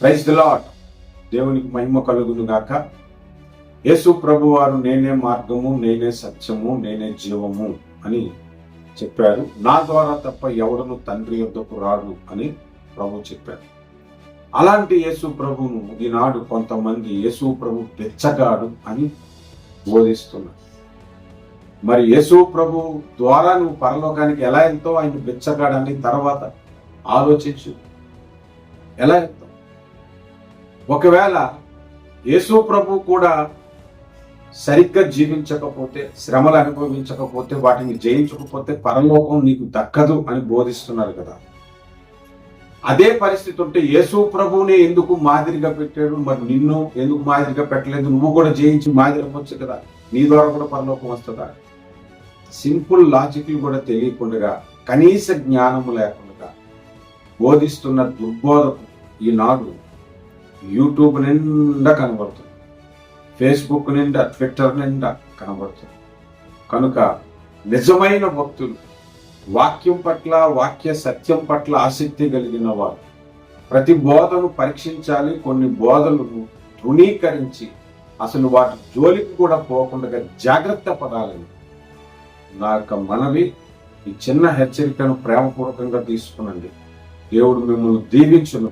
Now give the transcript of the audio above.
Praise the lord. దేవునికి మహిమ కలుగును గాక. యేసు ప్రభు వారు నేనే మార్గము, నేనే సత్యము, నేనే జీవము అని చెప్పారు. నా ద్వారా తప్ప ఎవడును తండ్రి యొద్దకు రాడు అని ప్రభు చెప్పారు. అలాంటి యేసు ప్రభువును ఈనాడు కొంతమంది యేసు ప్రభు బెచ్చగాడు అని బోధిస్తున్నారు. మరి యేసు ప్రభు ద్వారా నువ్వు పరలోకానికి ఎలా వెళ్తావు? ఆయన బెచ్చగాడని తర్వాత ఆలోచించు. ఎలా వెళ్తావు? ఒకవేళ యేసు ప్రభు కూడా సరిగ్గా జీవించకపోతే, శ్రమలు అనుభవించకపోతే, వాటిని జయించకపోతే పరలోకం నీకు దక్కదు అని బోధిస్తున్నారు కదా. అదే పరిస్థితి ఉంటే యేసు ప్రభువునే ఎందుకు మాదిరిగా పెట్టాడు? మరి నిన్ను ఎందుకు మాదిరిగా పెట్టలేదు? నువ్వు కూడా జయించి మాదిరి అవ్వచ్చు కదా, నీ ద్వారా కూడా పరలోకం వస్తుందా? సింపుల్ లాజిక్లు కూడా తెలియకుండా, కనీస జ్ఞానము లేకుండా బోధిస్తున్న దుర్బోధకు ఈనాడు యూట్యూబ్ నిండా కనబడుతుంది, ఫేస్బుక్ నిండా, ట్విట్టర్ నిండా కనబడుతుంది. కనుక నిజమైన భక్తులు, వాక్యం పట్ల, వాక్య సత్యం పట్ల ఆసక్తి కలిగిన వారు ప్రతి బోధను పరీక్షించాలి. కొన్ని బోధలను తృణీకరించి అసలు వాటి జోలికి కూడా పోకుండా జాగ్రత్త పడాలని నా యొక్క మనవి. ఈ చిన్న హెచ్చరికను ప్రేమపూర్వకంగా తీసుకునండి. దేవుడు మిమ్మల్ని దీవించును.